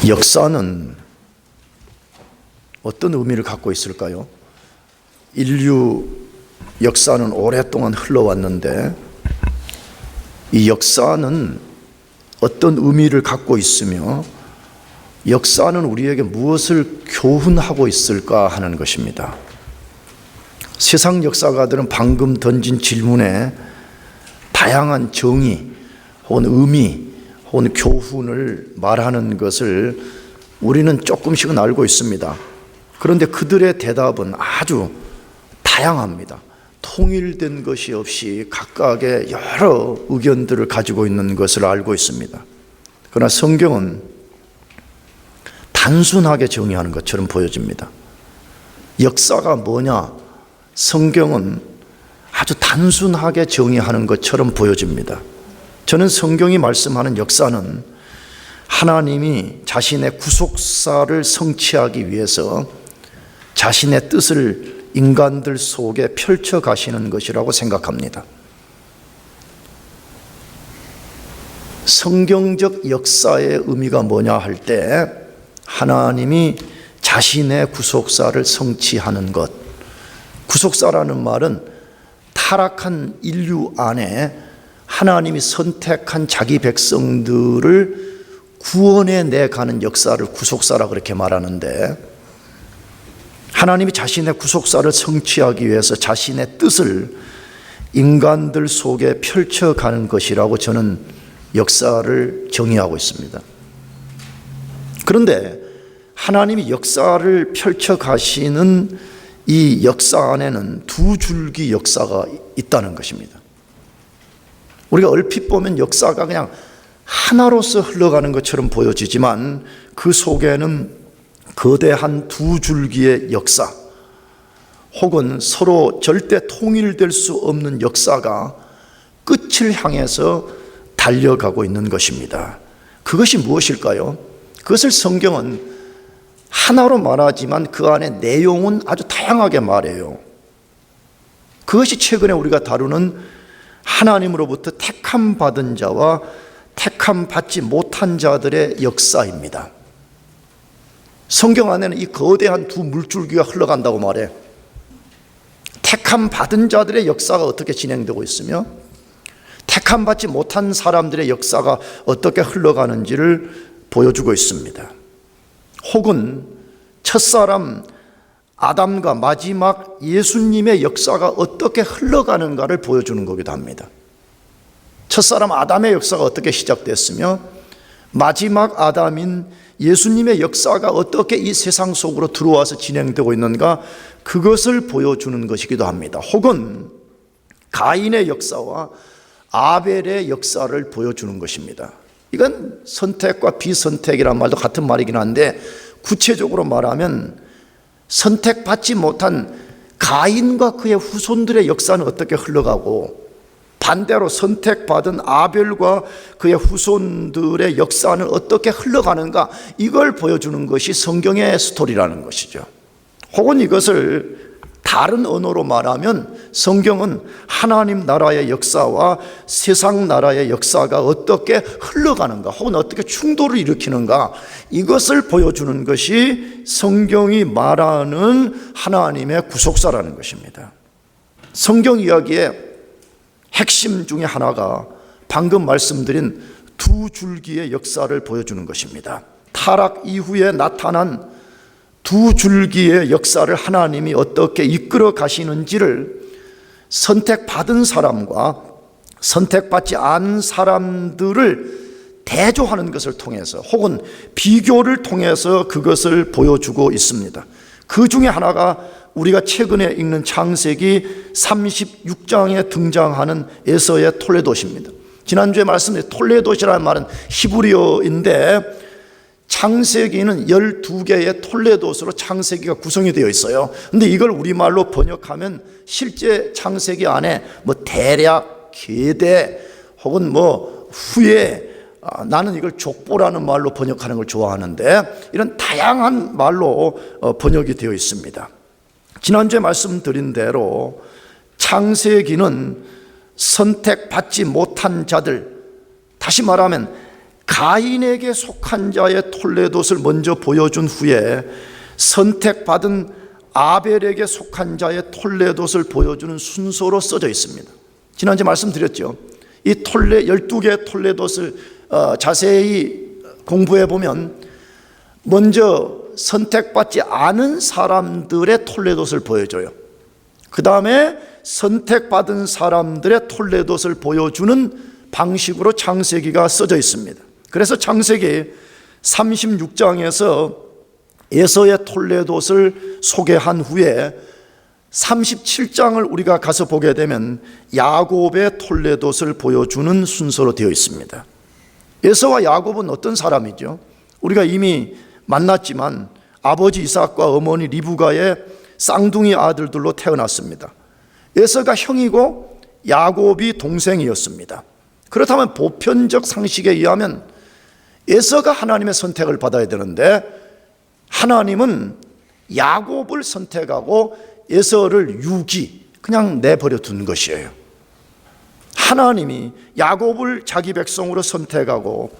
역사는 어떤 의미를 갖고 있을까요? 인류 역사는 오랫동안 흘러왔는데 이 역사는 어떤 의미를 갖고 있으며 역사는 우리에게 무엇을 교훈하고 있을까 하는 것입니다. 세상 역사가들은 방금 던진 질문에 다양한 정의 혹은 의미 혹은 교훈을 말하는 것을 우리는 조금씩은 알고 있습니다. 그런데 그들의 대답은 아주 다양합니다. 통일된 것이 없이 각각의 여러 의견들을 가지고 있는 것을 알고 있습니다. 그러나 성경은 단순하게 정의하는 것처럼 보여집니다. 역사가 뭐냐? 성경은 아주 단순하게 정의하는 것처럼 보여집니다. 저는 성경이 말씀하는 역사는 하나님이 자신의 구속사를 성취하기 위해서 자신의 뜻을 인간들 속에 펼쳐 가시는 것이라고 생각합니다. 성경적 역사의 의미가 뭐냐 할 때 하나님이 자신의 구속사를 성취하는 것, 구속사라는 말은 타락한 인류 안에 하나님이 선택한 자기 백성들을 구원해 내가는 역사를 구속사라 그렇게 말하는데, 하나님이 자신의 구속사를 성취하기 위해서 자신의 뜻을 인간들 속에 펼쳐가는 것이라고 저는 역사를 정의하고 있습니다. 그런데 하나님이 역사를 펼쳐가시는 이 역사 안에는 두 줄기 역사가 있다는 것입니다. 우리가 얼핏 보면 역사가 그냥 하나로서 흘러가는 것처럼 보여지지만 그 속에는 거대한 두 줄기의 역사 혹은 서로 절대 통일될 수 없는 역사가 끝을 향해서 달려가고 있는 것입니다. 그것이 무엇일까요? 그것을 성경은 하나로 말하지만 그 안에 내용은 아주 다양하게 말해요. 그것이 최근에 우리가 다루는 하나님으로부터 택함 받은 자와 택함 받지 못한 자들의 역사입니다. 성경 안에는 이 거대한 두 물줄기가 흘러간다고 말해. 택함 받은 자들의 역사가 어떻게 진행되고 있으며 택함 받지 못한 사람들의 역사가 어떻게 흘러가는지를 보여주고 있습니다. 혹은 첫사람 아담과 마지막 예수님의 역사가 어떻게 흘러가는가를 보여주는 거기도 합니다. 첫사람 아담의 역사가 어떻게 시작됐으며 마지막 아담인 예수님의 역사가 어떻게 이 세상 속으로 들어와서 진행되고 있는가, 그것을 보여주는 것이기도 합니다. 혹은 가인의 역사와 아벨의 역사를 보여주는 것입니다. 이건 선택과 비선택이란 말도 같은 말이긴 한데 구체적으로 말하면 선택받지 못한 가인과 그의 후손들의 역사는 어떻게 흘러가고 반대로 선택받은 아벨과 그의 후손들의 역사는 어떻게 흘러가는가, 이걸 보여주는 것이 성경의 스토리라는 것이죠. 혹은 이것을 다른 언어로 말하면 성경은 하나님 나라의 역사와 세상 나라의 역사가 어떻게 흘러가는가 혹은 어떻게 충돌을 일으키는가, 이것을 보여주는 것이 성경이 말하는 하나님의 구속사라는 것입니다. 성경 이야기의 핵심 중에 하나가 방금 말씀드린 두 줄기의 역사를 보여주는 것입니다. 타락 이후에 나타난 두 줄기의 역사를 하나님이 어떻게 이끌어 가시는지를 선택받은 사람과 선택받지 않은 사람들을 대조하는 것을 통해서 혹은 비교를 통해서 그것을 보여주고 있습니다. 그 중에 하나가 우리가 최근에 읽는 창세기 36장에 등장하는 에서의 톨레도시입니다. 지난주에 말씀드린 톨레도시라는 말은 히브리어인데 창세기는 12개의 톨레도스로 창세기가 구성이 되어 있어요. 근데 이걸 우리말로 번역하면 실제 창세기 안에 뭐 대략, 계대 혹은 뭐 후에, 나는 이걸 족보라는 말로 번역하는 걸 좋아하는데 이런 다양한 말로 번역이 되어 있습니다. 지난주에 말씀드린 대로 창세기는 선택받지 못한 자들, 다시 말하면 가인에게 속한 자의 톨레도스를 먼저 보여준 후에 선택받은 아벨에게 속한 자의 톨레도스를 보여주는 순서로 써져 있습니다. 지난주에 말씀드렸죠. 이 12개의 톨레도스를 자세히 공부해 보면 먼저 선택받지 않은 사람들의 톨레도스를 보여줘요. 그 다음에 선택받은 사람들의 톨레도스를 보여주는 방식으로 창세기가 써져 있습니다. 그래서 창세기 36장에서 에서의 톨레도스를 소개한 후에 37장을 우리가 가서 보게 되면 야곱의 톨레도스를 보여주는 순서로 되어 있습니다. 에서와 야곱은 어떤 사람이죠? 우리가 이미 만났지만 아버지 이삭과 어머니 리브가의 쌍둥이 아들들로 태어났습니다. 에서가 형이고 야곱이 동생이었습니다. 그렇다면 보편적 상식에 의하면 에서가 하나님의 선택을 받아야 되는데 하나님은 야곱을 선택하고 에서를 유기, 그냥 내버려 둔 것이에요. 하나님이 야곱을 자기 백성으로 선택하고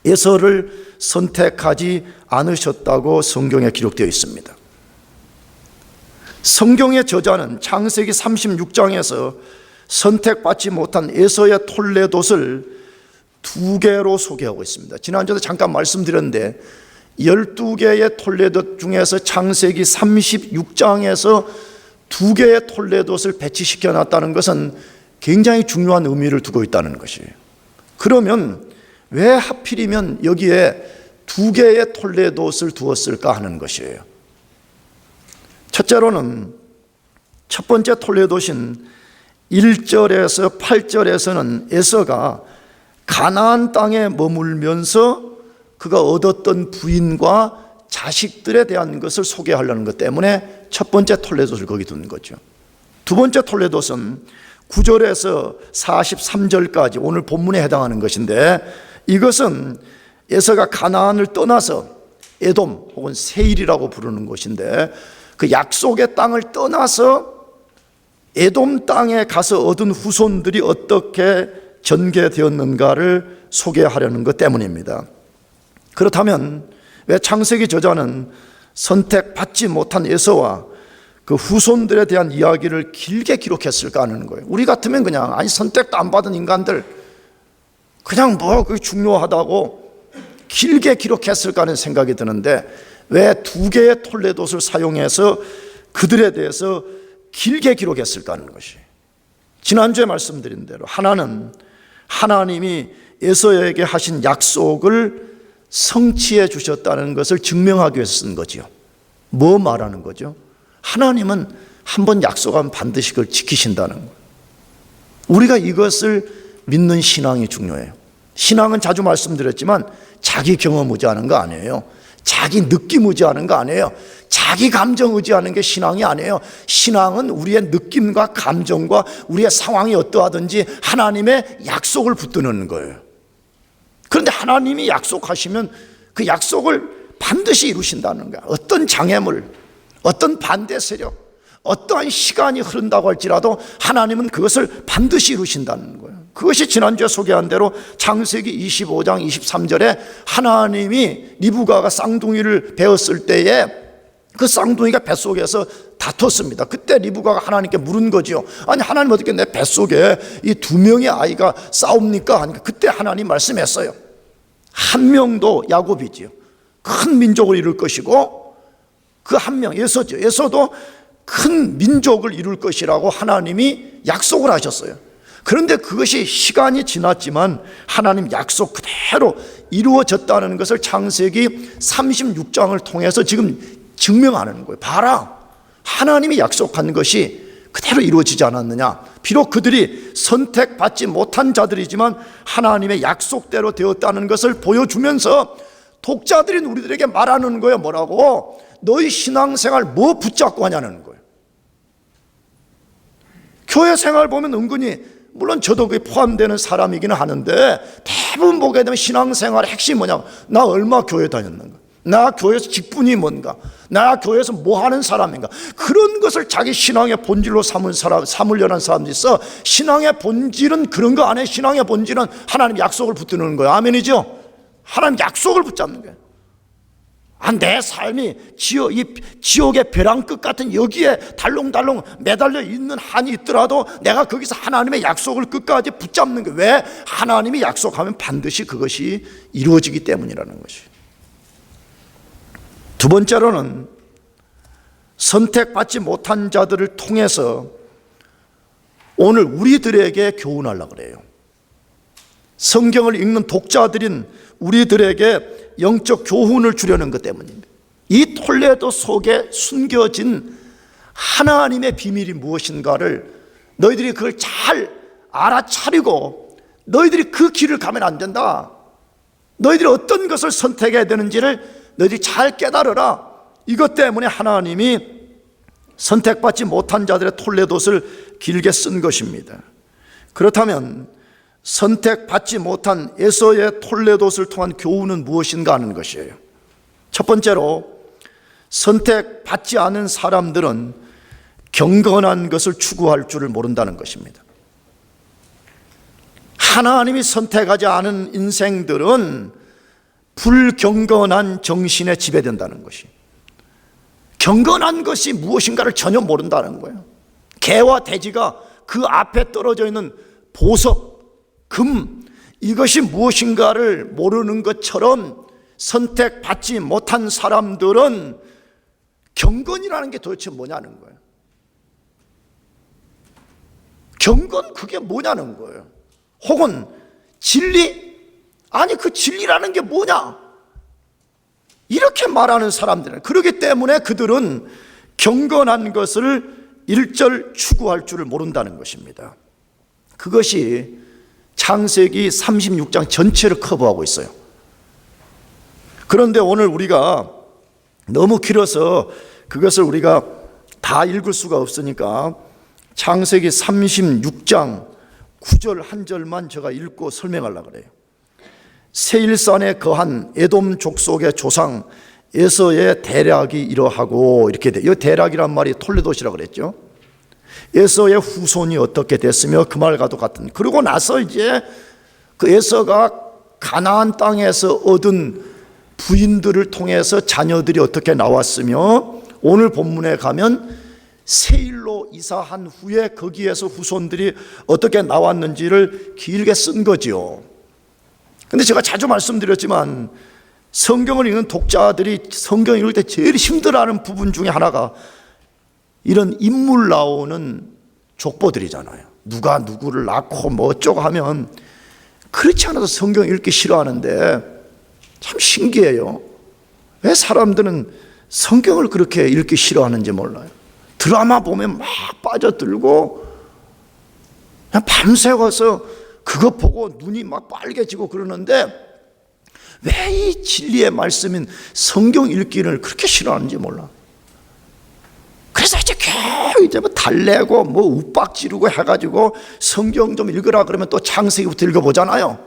에서를 선택하지 않으셨다고 성경에 기록되어 있습니다. 성경의 저자는 창세기 36장에서 선택받지 못한 에서의 톨레도스를 2개로 소개하고 있습니다. 지난주에 잠깐 말씀드렸는데 12개의 톨레도 중에서 창세기 36장에서 2개의 톨레도스를 배치시켜 놨다는 것은 굉장히 중요한 의미를 두고 있다는 것이에요. 그러면 왜 하필이면 여기에 2개의 톨레도스를 두었을까 하는 것이에요. 첫째로는 첫 번째 톨레도신 1절에서 8절에서는 에서가 가나안 땅에 머물면서 그가 얻었던 부인과 자식들에 대한 것을 소개하려는 것 때문에 첫 번째 톨레도스를 거기 두는 거죠. 두 번째 톨레도스는 9절에서 43절까지 오늘 본문에 해당하는 것인데 이것은 에서가 가나안을 떠나서 에돔 혹은 세일이라고 부르는 곳인데 그 약속의 땅을 떠나서 에돔 땅에 가서 얻은 후손들이 어떻게 전개되었는가를 소개하려는 것 때문입니다. 그렇다면 왜 창세기 저자는 선택받지 못한 에서와 그 후손들에 대한 이야기를 길게 기록했을까 하는 거예요. 우리 같으면 그냥 선택도 안 받은 인간들 그냥 그게 중요하다고 길게 기록했을까 하는 생각이 드는데 왜 2개의 톨레도스를 사용해서 그들에 대해서 길게 기록했을까 하는 것이, 지난주에 말씀드린 대로 하나는 하나님이 에서에게 하신 약속을 성취해 주셨다는 것을 증명하기 위해서 쓴 거죠. 뭐 말하는 거죠? 하나님은 한번 약속하면 반드시 그걸 지키신다는 거예요. 우리가 이것을 믿는 신앙이 중요해요. 신앙은 자주 말씀드렸지만 자기 경험 의지하는 거 아니에요. 자기 느낌 의지하는 거 아니에요. 자기 감정 의지하는 게 신앙이 아니에요. 신앙은 우리의 느낌과 감정과 우리의 상황이 어떠하든지 하나님의 약속을 붙드는 거예요. 그런데 하나님이 약속하시면 그 약속을 반드시 이루신다는 거야. 어떤 장애물, 어떤 반대 세력, 어떠한 시간이 흐른다고 할지라도 하나님은 그것을 반드시 이루신다는 거예요. 그것이 지난주에 소개한 대로 창세기 25장 23절에 하나님이 리브가가 쌍둥이를 베었을 때에 그 쌍둥이가 뱃속에서 다퉜습니다. 그때 리브가가 하나님께 물은 거죠. 아니 하나님 어떻게 내 뱃속에 이 2명의 아이가 싸웁니까? 하니까 그때 하나님 말씀했어요. 한 명도 야곱이지요. 큰 민족을 이룰 것이고 그 한 명 에서죠. 에서도 큰 민족을 이룰 것이라고 하나님이 약속을 하셨어요. 그런데 그것이 시간이 지났지만 하나님 약속 그대로 이루어졌다는 것을 창세기 36장을 통해서 지금 증명하는 거예요. 봐라, 하나님이 약속한 것이 그대로 이루어지지 않았느냐. 비록 그들이 선택받지 못한 자들이지만 하나님의 약속대로 되었다는 것을 보여주면서 독자들인 우리들에게 말하는 거예요. 뭐라고? 너희 신앙생활 뭐 붙잡고 하냐는 거예요. 교회 생활 보면 은근히 물론 저도 그게 포함되는 사람이기는 하는데 대부분 보게 되면 신앙생활의 핵심이 뭐냐? 나 얼마 교회 다녔는가? 나 교회에서 직분이 뭔가, 나 교회에서 뭐 하는 사람인가, 그런 것을 자기 신앙의 본질로 삼으려는 사람들이 있어. 신앙의 본질은 그런 거 아니에요. 신앙의 본질은 하나님 약속을 붙드는 거예요. 아멘이죠? 하나님 약속을 붙잡는 거예요. 내 삶이 이 지옥의 벼랑 끝 같은 여기에 달롱달롱 매달려 있는 한이 있더라도 내가 거기서 하나님의 약속을 끝까지 붙잡는 거예요. 왜? 하나님이 약속하면 반드시 그것이 이루어지기 때문이라는 것이. 두 번째로는 선택받지 못한 자들을 통해서 오늘 우리들에게 교훈하려고 그래요. 성경을 읽는 독자들인 우리들에게 영적 교훈을 주려는 것 때문입니다. 이 톨레도 속에 숨겨진 하나님의 비밀이 무엇인가를 너희들이 그걸 잘 알아차리고 너희들이 그 길을 가면 안 된다. 너희들이 어떤 것을 선택해야 되는지를 너희들이 잘 깨달으라. 이것 때문에 하나님이 선택받지 못한 자들의 톨레도를 길게 쓴 것입니다. 그렇다면 선택받지 못한 에서의 톨레도를 통한 교훈은 무엇인가 하는 것이에요. 첫 번째로, 선택받지 않은 사람들은 경건한 것을 추구할 줄을 모른다는 것입니다. 하나님이 선택하지 않은 인생들은 불경건한 정신에 지배된다는 것이, 경건한 것이 무엇인가를 전혀 모른다는 거예요. 개와 돼지가 그 앞에 떨어져 있는 보석, 금, 이것이 무엇인가를 모르는 것처럼 선택받지 못한 사람들은 경건이라는 게 도대체 뭐냐는 거예요. 경건, 그게 뭐냐는 거예요. 혹은 진리? 아니, 그 진리라는 게 뭐냐? 이렇게 말하는 사람들은, 그렇기 때문에 그들은 경건한 것을 일절 추구할 줄을 모른다는 것입니다. 그것이 창세기 36장 전체를 커버하고 있어요. 그런데 오늘 우리가 너무 길어서 그것을 우리가 다 읽을 수가 없으니까 창세기 36장 9절 한 절만 제가 읽고 설명하려고 그래요. 세일산에 거한 에돔 족속의 조상 에서의 대략이 이러하고, 이렇게 돼. 이 대략이란 말이 톨레도시라고 그랬죠. 에서의 후손이 어떻게 됐으며 그 말과도 같은. 그러고 나서 이제 그 에서가 가나안 땅에서 얻은 부인들을 통해서 자녀들이 어떻게 나왔으며, 오늘 본문에 가면 세일로 이사한 후에 거기에서 후손들이 어떻게 나왔는지를 길게 쓴 거지요. 근데 제가 자주 말씀드렸지만 성경을 읽는 독자들이 성경 읽을 때 제일 힘들어하는 부분 중에 하나가 이런 인물 나오는 족보들이잖아요. 누가 누구를 낳고 뭐 어쩌고 하면 그렇지 않아도 성경 읽기 싫어하는데 참 신기해요. 왜 사람들은 성경을 그렇게 읽기 싫어하는지 몰라요. 드라마 보면 막 빠져들고 그냥 밤새워서 그거 보고 눈이 막 빨개지고 그러는데 왜 이 진리의 말씀인 성경 읽기를 그렇게 싫어하는지 몰라. 그래서 이제 뭐 달래고 뭐 윽박 지르고 해가지고 성경 좀 읽으라 그러면 또 창세기부터 읽어보잖아요.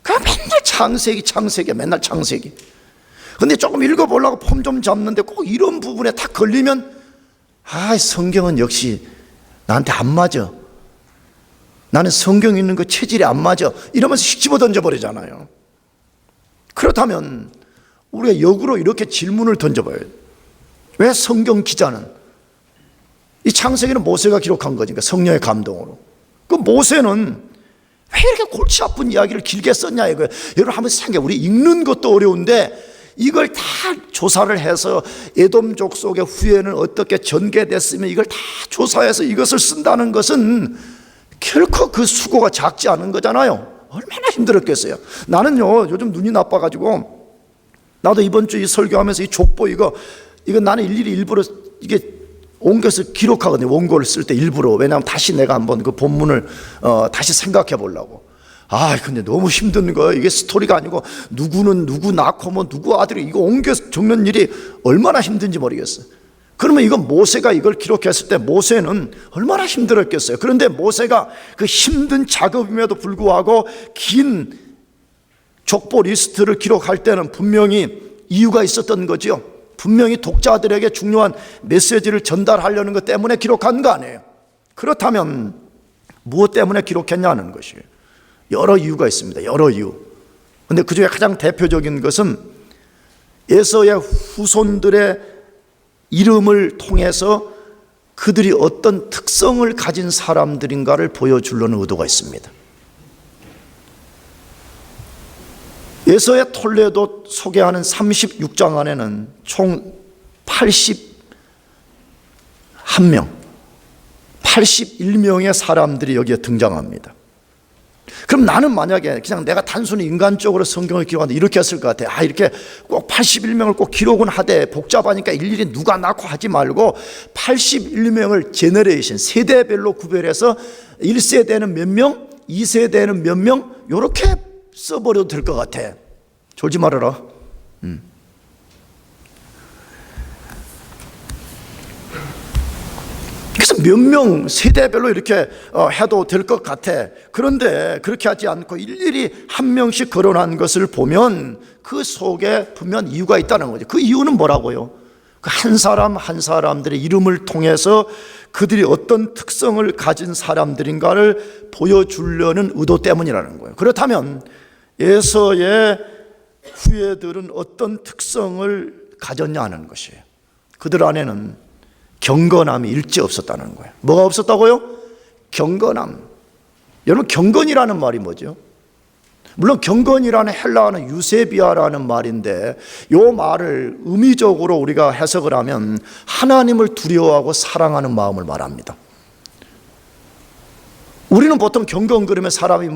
그럼 맨날 창세기 맨날 창세기. 근데 조금 읽어보려고 폼 좀 잡는데 꼭 이런 부분에 딱 걸리면 성경은 역시 나한테 안 맞아. 나는 성경 읽는 거 체질이 안 맞아. 이러면서 씩 집어 던져버리잖아요. 그렇다면 우리가 역으로 이렇게 질문을 던져봐요. 왜 성경 기자는, 이 창세기는 모세가 기록한 거니까 성령의 감동으로, 그 모세는 왜 이렇게 골치 아픈 이야기를 길게 썼냐 이거예요. 여러분 한번 생각해. 우리 읽는 것도 어려운데 이걸 다 조사를 해서 에돔 족속의 후예는 어떻게 전개됐으며 이걸 다 조사해서 이것을 쓴다는 것은 결코 그 수고가 작지 않은 거잖아요. 얼마나 힘들었겠어요. 나는요 요즘 눈이 나빠가지고 나도 이번 주 이 설교하면서 이 족보 이거 나는 일부러 이게 옮겨서 기록하거든요. 원고를 쓸 때 일부러. 왜냐하면 다시 내가 한번 그 본문을 다시 생각해 보려고. 근데 너무 힘든 거예요. 이게 스토리가 아니고 누구는 누구 낳고 뭐 누구 아들이 이거 옮겨 적는 일이 얼마나 힘든지 모르겠어요. 그러면 이거 모세가 이걸 기록했을 때 모세는 얼마나 힘들었겠어요. 그런데 모세가 그 힘든 작업임에도 불구하고 긴 족보 리스트를 기록할 때는 분명히 이유가 있었던 거죠. 분명히 독자들에게 중요한 메시지를 전달하려는 것 때문에 기록한 거 아니에요. 그렇다면 무엇 때문에 기록했냐는 것이에요. 여러 이유가 있습니다. 여러 이유. 그런데 그 중에 가장 대표적인 것은 에서의 후손들의 이름을 통해서 그들이 어떤 특성을 가진 사람들인가를 보여주려는 의도가 있습니다. 에서의 톨레도 소개하는 36장 안에는 총 81명, 81명의 사람들이 여기에 등장합니다. 그럼 나는 만약에 그냥 내가 단순히 인간적으로 성경을 기록하는데 이렇게 했을 것 같아. 이렇게 꼭 81명을 꼭 기록은 하되 복잡하니까 일일이 누가 낳고 하지 말고 81명을 제너레이션, 세대별로 구별해서 1세대는 몇 명, 2세대는 몇 명, 이렇게 써버려도 될 것 같아. 졸지 말아라. 그래서 몇 명 세대별로 이렇게 해도 될 것 같아. 그런데 그렇게 하지 않고 일일이 한 명씩 거론한 것을 보면 그 속에 분명 이유가 있다는 거죠. 그 이유는 뭐라고요? 그 한 사람 한 사람들의 이름을 통해서 그들이 어떤 특성을 가진 사람들인가를 보여주려는 의도 때문이라는 거예요. 그렇다면 에서의 후예들은 어떤 특성을 가졌냐 하는 것이에요. 그들 안에는 경건함이 일체 없었다는 거예요. 뭐가 없었다고요? 경건함. 여러분, 경건이라는 말이 뭐죠? 물론 경건이라는 헬라어는 유세비아라는 말인데 이 말을 의미적으로 우리가 해석을 하면 하나님을 두려워하고 사랑하는 마음을 말합니다. 우리는 보통 경건 그러면 사람이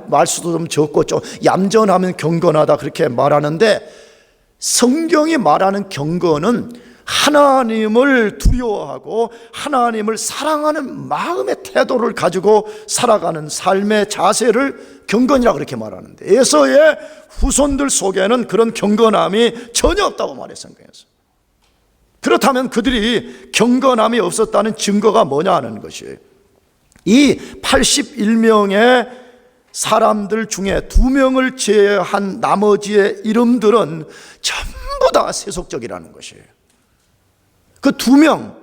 말수도 좀 적고 좀 얌전하면 경건하다 그렇게 말하는데 성경이 말하는 경건은 하나님을 두려워하고 하나님을 사랑하는 마음의 태도를 가지고 살아가는 삶의 자세를 경건이라고 그렇게 말하는데 에서의 후손들 속에는 그런 경건함이 전혀 없다고 말해요. 성경에서. 그렇다면 그들이 경건함이 없었다는 증거가 뭐냐 하는 것이에요. 이 81명의 사람들 중에 2명을 제외한 나머지의 이름들은 전부 다 세속적이라는 것이에요. 그 2명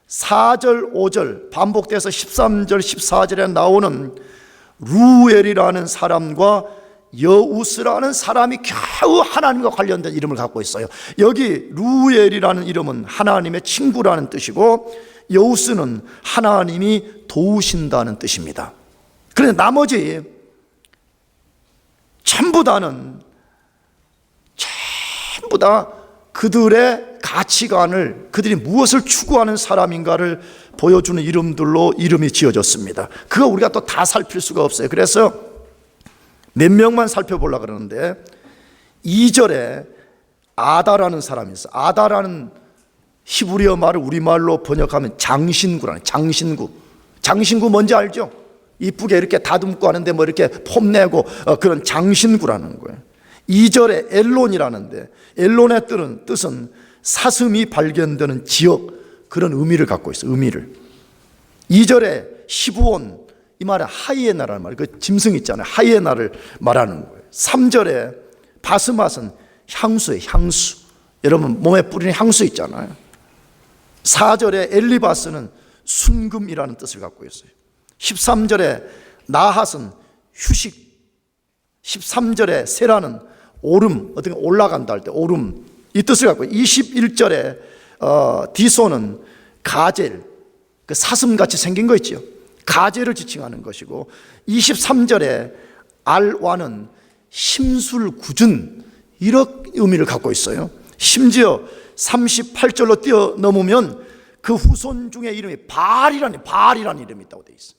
4절 5절 반복돼서 13절 14절에 나오는 루엘이라는 사람과 여우스라는 사람이 겨우 하나님과 관련된 이름을 갖고 있어요. 여기 루엘이라는 이름은 하나님의 친구라는 뜻이고 여우스는 하나님이 도우신다는 뜻입니다. 그런데 나머지 전부 다 그들의 가치관을, 그들이 무엇을 추구하는 사람인가를 보여주는 이름들로 이름이 지어졌습니다. 그거 우리가 또 다 살필 수가 없어요. 그래서 몇 명만 살펴보려고 그러는데 2절에 아다라는 사람이 있어요. 아다라는 히브리어 말을 우리말로 번역하면 장신구라는, 장신구 뭔지 알죠? 이쁘게 이렇게 다듬고 하는데 뭐 이렇게 폼내고 그런 장신구라는 거예요. 2절에 엘론이라는데 엘론의 뜻은 사슴이 발견되는 지역, 그런 의미를 갖고 있어요. 의미를. 2절에 시브온, 이 말은 하이에나라는 말, 그 짐승 있잖아요. 하이에나를 말하는 거예요. 3절에 바스맛은 향수예요. 향수. 여러분 몸에 뿌리는 향수 있잖아요. 4절에 엘리바스는 순금이라는 뜻을 갖고 있어요. 13절에 나핫은 휴식, 13절에 세라는 오름, 어떻게 올라간다 할 때 오름, 이 뜻을 갖고 있어요. 21절에 디소는 가젤, 그 사슴같이 생긴 거 있죠. 가젤을 지칭하는 것이고 23절에 알와는 심술궂은, 이런 의미를 갖고 있어요. 심지어 38절로 뛰어넘으면 그 후손 중에 이름이 바알이라는 이름이 있다고 되어 있어요.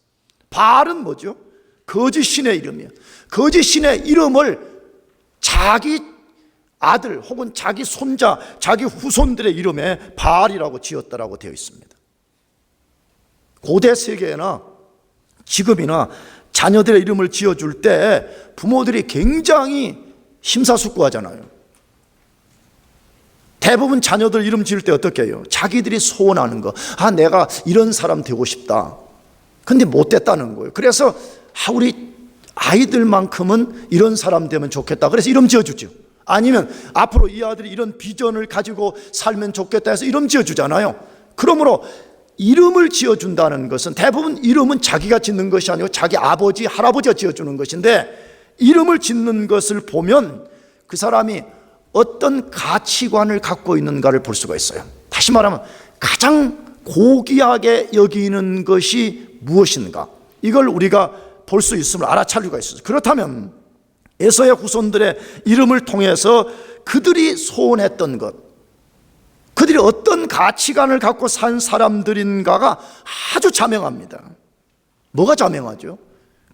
바알은 뭐죠? 거짓 신의 이름이에요. 거짓 신의 이름을 자기 아들 혹은 자기 손자, 자기 후손들의 이름에 바알이라고 지었다라고 되어 있습니다. 고대 세계나 지금이나 자녀들의 이름을 지어줄 때 부모들이 굉장히 심사숙고하잖아요. 대부분 자녀들 이름 지을 때 어떻게 해요? 자기들이 소원하는 거, 내가 이런 사람 되고 싶다. 근데 못 됐다는 거예요. 그래서 우리 아이들만큼은 이런 사람 되면 좋겠다. 그래서 이름 지어주죠. 아니면 앞으로 이 아들이 이런 비전을 가지고 살면 좋겠다 해서 이름 지어주잖아요. 그러므로 이름을 지어준다는 것은 대부분 이름은 자기가 짓는 것이 아니고 자기 아버지, 할아버지가 지어주는 것인데, 이름을 짓는 것을 보면 그 사람이 어떤 가치관을 갖고 있는가를 볼 수가 있어요. 다시 말하면 가장 고귀하게 여기는 것이 무엇인가, 이걸 우리가 볼 수 있음을 알아차릴 수가 있어요. 그렇다면 에서의 후손들의 이름을 통해서 그들이 소원했던 것, 그들이 어떤 가치관을 갖고 산 사람들인가가 아주 자명합니다. 뭐가 자명하죠?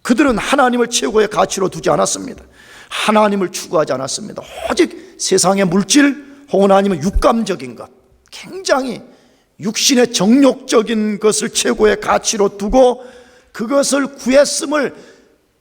그들은 하나님을 최고의 가치로 두지 않았습니다. 하나님을 추구하지 않았습니다. 오직 세상의 물질 혹은 아니면 육감적인 것, 굉장히 육신의 정욕적인 것을 최고의 가치로 두고 그것을 구했음을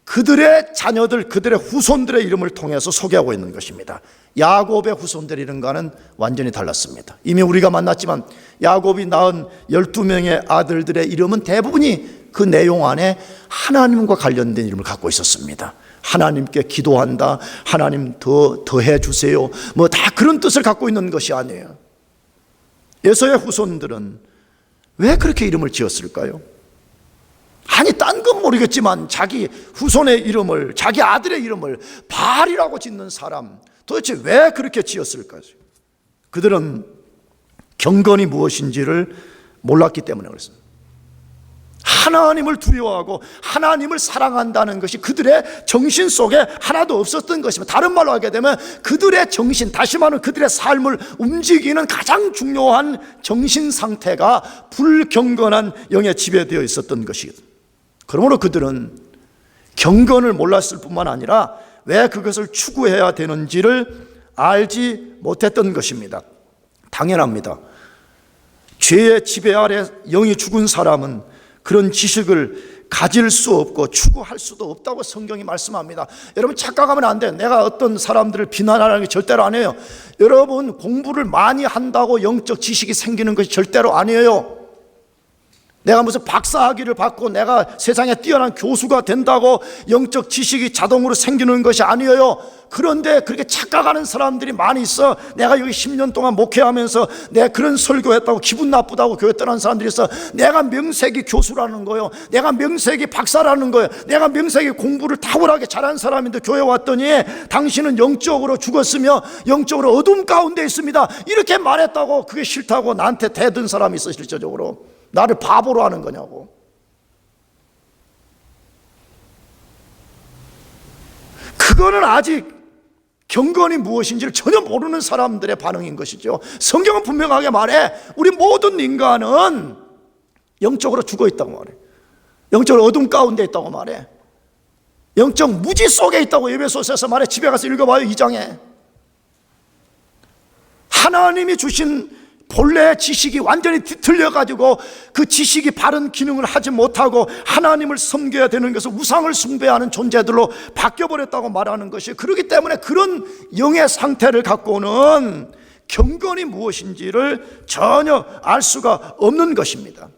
그들의 자녀들, 그들의 후손들의 이름을 통해서 소개하고 있는 것입니다. 야곱의 후손들의 이름과는 완전히 달랐습니다. 이미 우리가 만났지만 야곱이 낳은 12명의 아들들의 이름은 대부분이 그 내용 안에 하나님과 관련된 이름을 갖고 있었습니다. 하나님께 기도한다, 하나님 더해 주세요, 뭐 다 그런 뜻을 갖고 있는 것이 아니에요. 에서의 후손들은 왜 그렇게 이름을 지었을까요? 아니, 딴 건 모르겠지만 자기 후손의 이름을, 자기 아들의 이름을 바알이라고 짓는 사람, 도대체 왜 그렇게 지었을까요? 그들은 경건이 무엇인지를 몰랐기 때문에 그렇습니다. 하나님을 두려워하고 하나님을 사랑한다는 것이 그들의 정신 속에 하나도 없었던 것입니다. 다른 말로 하게 되면 그들의 정신, 다시 말하면 그들의 삶을 움직이는 가장 중요한 정신 상태가 불경건한 영에 지배되어 있었던 것이거든요. 그러므로 그들은 경건을 몰랐을 뿐만 아니라 왜 그것을 추구해야 되는지를 알지 못했던 것입니다. 당연합니다. 죄의 지배 아래 영이 죽은 사람은 그런 지식을 가질 수 없고 추구할 수도 없다고 성경이 말씀합니다. 여러분, 착각하면 안 돼요. 내가 어떤 사람들을 비난하는 게 절대로 아니에요. 여러분, 공부를 많이 한다고 영적 지식이 생기는 것이 절대로 아니에요. 내가 무슨 박사학위를 받고 내가 세상에 뛰어난 교수가 된다고 영적 지식이 자동으로 생기는 것이 아니에요. 그런데 그렇게 착각하는 사람들이 많이 있어. 내가 여기 10년 동안 목회하면서 내가 그런 설교했다고 기분 나쁘다고 교회 떠난 사람들이 있어. 내가 명색이 교수라는 거예요. 내가 명색이 박사라는 거예요. 내가 명색이 공부를 탁월하게 잘한 사람인데 교회 왔더니 당신은 영적으로 죽었으며 영적으로 어둠 가운데 있습니다, 이렇게 말했다고 그게 싫다고 나한테 대든 사람이 있어. 실제적으로 나를 바보로 하는 거냐고. 그거는 아직 경건이 무엇인지를 전혀 모르는 사람들의 반응인 것이죠. 성경은 분명하게 말해, 우리 모든 인간은 영적으로 죽어 있다고 말해. 영적으로 어둠 가운데 있다고 말해. 영적 무지 속에 있다고 에베소서에서 말해. 집에 가서 읽어봐요, 2장에. 하나님이 주신 본래의 지식이 완전히 뒤틀려가지고 그 지식이 바른 기능을 하지 못하고 하나님을 섬겨야 되는 것을 우상을 숭배하는 존재들로 바뀌어버렸다고 말하는 것이, 그렇기 때문에 그런 영의 상태를 갖고는 경건이 무엇인지를 전혀 알 수가 없는 것입니다.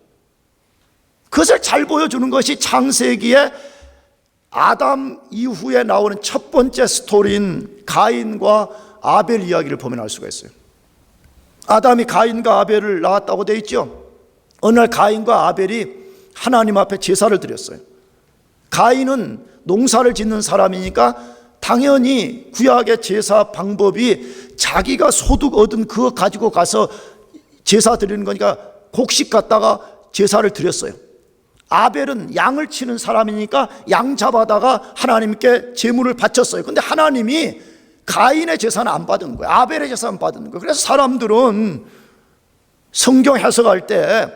그것을 잘 보여주는 것이 창세기에 아담 이후에 나오는 첫 번째 스토리인 가인과 아벨 이야기를 보면 알 수가 있어요. 아담이 가인과 아벨을 낳았다고 되어 있죠. 어느 날 가인과 아벨이 하나님 앞에 제사를 드렸어요. 가인은 농사를 짓는 사람이니까 당연히 구약의 제사 방법이 자기가 소득 얻은 그거 가지고 가서 제사 드리는 거니까 곡식 갖다가 제사를 드렸어요. 아벨은 양을 치는 사람이니까 양 잡아다가 하나님께 제물을 바쳤어요. 근데 하나님이 가인의 제사는 안 받은 거예요. 아벨의 제사는 받은 거예요. 그래서 사람들은 성경 해석할 때,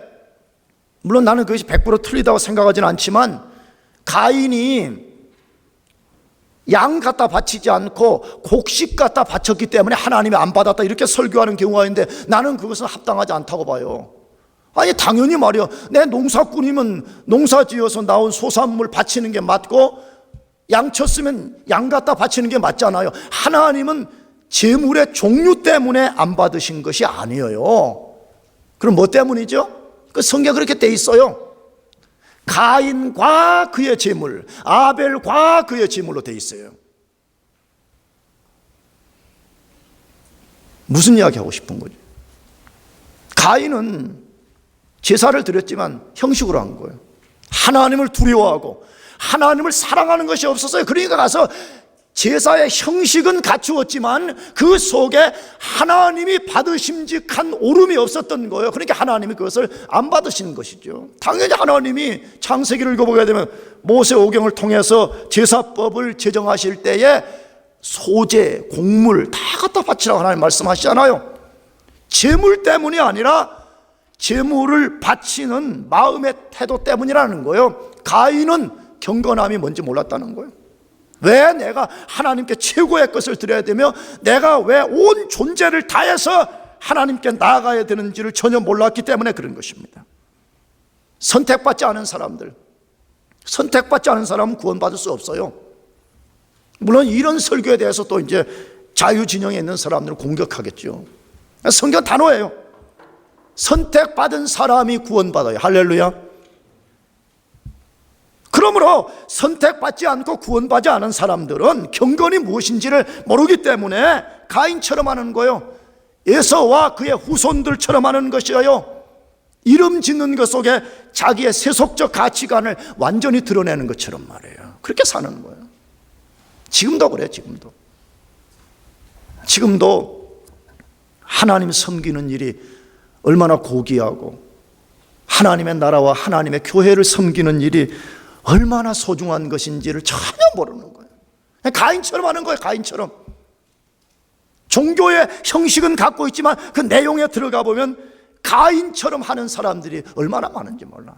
물론 나는 그것이 100% 틀리다고 생각하지는 않지만, 가인이 양 갖다 바치지 않고 곡식 갖다 바쳤기 때문에 하나님이 안 받았다, 이렇게 설교하는 경우가 있는데 나는 그것은 합당하지 않다고 봐요. 아니, 당연히 말이요, 내 농사꾼이면 농사 지어서 나온 소산물 바치는 게 맞고, 양 쳤으면 양 갖다 바치는 게 맞잖아요. 하나님은 제물의 종류 때문에 안 받으신 것이 아니에요. 그럼 뭐 때문이죠? 그 성경에 그렇게 돼 있어요. 가인과 그의 제물, 아벨과 그의 제물로 돼 있어요. 무슨 이야기 하고 싶은 거죠? 가인은 제사를 드렸지만 형식으로 한 거예요. 하나님을 두려워하고 하나님을 사랑하는 것이 없었어요. 그러니까 가서 제사의 형식은 갖추었지만 그 속에 하나님이 받으심직한 오름이 없었던 거예요. 그러니까 하나님이 그것을 안 받으시는 것이죠. 당연히 하나님이 창세기를 읽어보게 되면 모세오경을 통해서 제사법을 제정하실 때에 소재, 곡물 다 갖다 바치라고 하나님 말씀하시잖아요. 제물 때문이 아니라 제물을 바치는 마음의 태도 때문이라는 거예요. 가인은 경건함이 뭔지 몰랐다는 거예요. 왜 내가 하나님께 최고의 것을 드려야 되며 내가 왜 온 존재를 다해서 하나님께 나아가야 되는지를 전혀 몰랐기 때문에 그런 것입니다. 선택받지 않은 사람들, 선택받지 않은 사람은 구원받을 수 없어요. 물론 이런 설교에 대해서 또 이제 자유진영에 있는 사람들은 공격하겠죠. 성경 단호해요. 선택받은 사람이 구원받아요. 할렐루야. 그러므로 선택받지 않고 구원받지 않은 사람들은 경건이 무엇인지를 모르기 때문에 가인처럼 하는 거예요. 에서와 그의 후손들처럼 하는 것이에요. 이름 짓는 것 속에 자기의 세속적 가치관을 완전히 드러내는 것처럼 말이에요. 그렇게 사는 거예요. 지금도 그래요. 지금도 하나님 섬기는 일이 얼마나 고귀하고 하나님의 나라와 하나님의 교회를 섬기는 일이 얼마나 소중한 것인지를 전혀 모르는 거예요. 가인처럼 하는 거예요. 가인처럼. 종교의 형식은 갖고 있지만 그 내용에 들어가 보면 가인처럼 하는 사람들이 얼마나 많은지 몰라.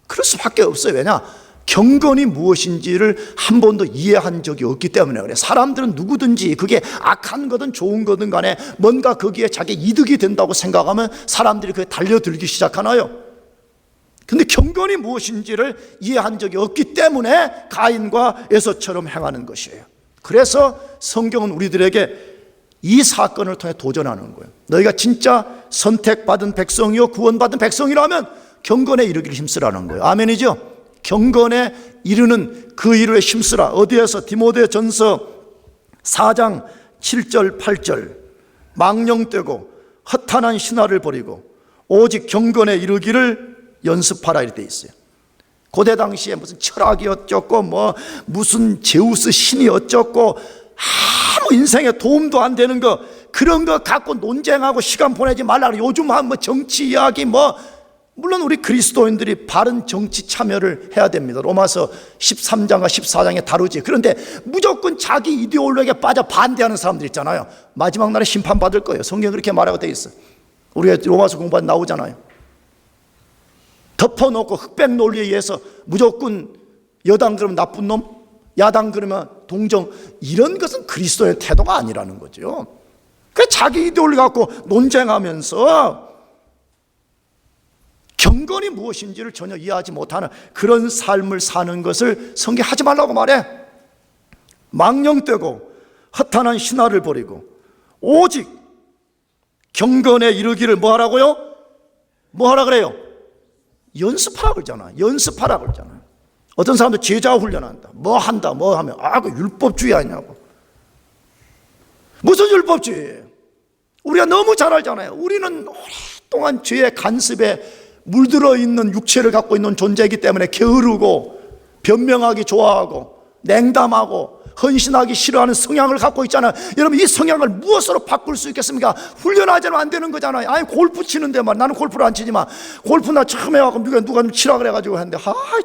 그럴 수밖에 없어요. 왜냐? 경건이 무엇인지를 한 번도 이해한 적이 없기 때문에 그래. 사람들은 누구든지 그게 악한 거든 좋은 거든 간에 뭔가 거기에 자기 이득이 된다고 생각하면 사람들이 그에 달려들기 시작하나요? 근데 경건이 무엇인지를 이해한 적이 없기 때문에 가인과 에서처럼 행하는 것이에요. 그래서 성경은 우리들에게 이 사건을 통해 도전하는 거예요. 너희가 진짜 선택받은 백성이요 구원받은 백성이라면 경건에 이르기를 힘쓰라는 거예요. 아멘이죠? 경건에 이르는 그 일에 힘쓰라. 어디에서? 디모데전서 4장 7절 8절. 망령되고 허탄한 신화를 버리고 오직 경건에 이르기를 연습하라 이렇게 돼 있어요. 고대 당시에 무슨 철학이 어쩌고 무슨 제우스 신이 어쩌고 아무 인생에 도움도 안 되는 거 그런 거 갖고 논쟁하고 시간 보내지 말라. 요즘 정치 이야기 물론 우리 그리스도인들이 바른 정치 참여를 해야 됩니다. 로마서 13장과 14장에 다루지. 그런데 무조건 자기 이데올로기에 빠져 반대하는 사람들 있잖아요. 마지막 날에 심판받을 거예요. 성경에 그렇게 말하고 돼 있어요. 우리가 로마서 공부하다 나오잖아요. 덮어놓고 흑백 논리에 의해서 무조건 여당 그러면 나쁜 놈, 야당 그러면 동정, 이런 것은 그리스도의 태도가 아니라는 거죠. 그래서 자기 이데올로기 갖고 논쟁하면서 경건이 무엇인지를 전혀 이해하지 못하는 그런 삶을 사는 것을 성경하지 말라고 말해. 망령되고 허탄한 신화를 버리고 오직 경건에 이르기를 뭐 하라고요? 뭐 하라 그래요? 연습하라 그러잖아. 연습하라 그러잖아. 어떤 사람들 제자 훈련한다. 뭐 한다. 뭐 하면 그 율법주의 아니냐고. 무슨 율법주의? 우리가 너무 잘 알잖아요. 우리는 오랫동안 죄의 간습에 물들어 있는 육체를 갖고 있는 존재이기 때문에 게으르고 변명하기 좋아하고 냉담하고 헌신하기 싫어하는 성향을 갖고 있잖아요. 여러분 이 성향을 무엇으로 바꿀 수 있겠습니까? 훈련하자면 안 되는 거잖아요. 아니 골프 치는데 나는 골프를 안 치지만 골프 나 처음 해갖고 누가 좀 치라 그래가지고 했는데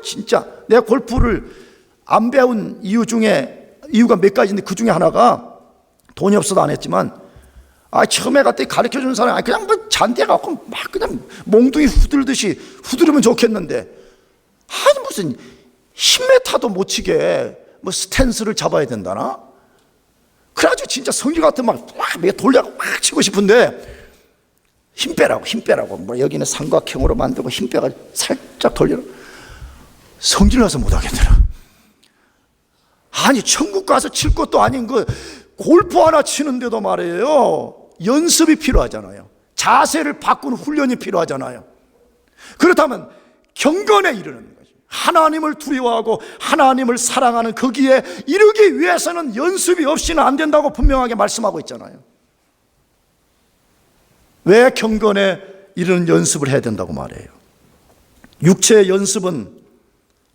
진짜 내가 골프를 안 배운 이유가 몇 가지인데 그 중에 하나가 돈이 없어도 안 했지만 처음에 갔더니 가르쳐주는 사람이 그냥 잔대 갖고 막 그냥 몽둥이 후들듯이 후들으면 좋겠는데 무슨 10m도 못 치게 스탠스를 잡아야 된다나? 그래가지고 진짜 성질 같은 막 돌려고 막 치고 싶은데 힘 빼라고 여기는 삼각형으로 만들고 힘 빼가지고 살짝 돌려라. 성질 나서 못 하겠더라. 천국 가서 칠 것도 아닌 골프 하나 치는데도 말이에요. 연습이 필요하잖아요. 자세를 바꾸는 훈련이 필요하잖아요. 그렇다면 경건에 이르는 거죠. 하나님을 두려워하고 하나님을 사랑하는 거기에 이르기 위해서는 연습이 없이는 안 된다고 분명하게 말씀하고 있잖아요. 왜 경건에 이르는 연습을 해야 된다고 말해요? 육체의 연습은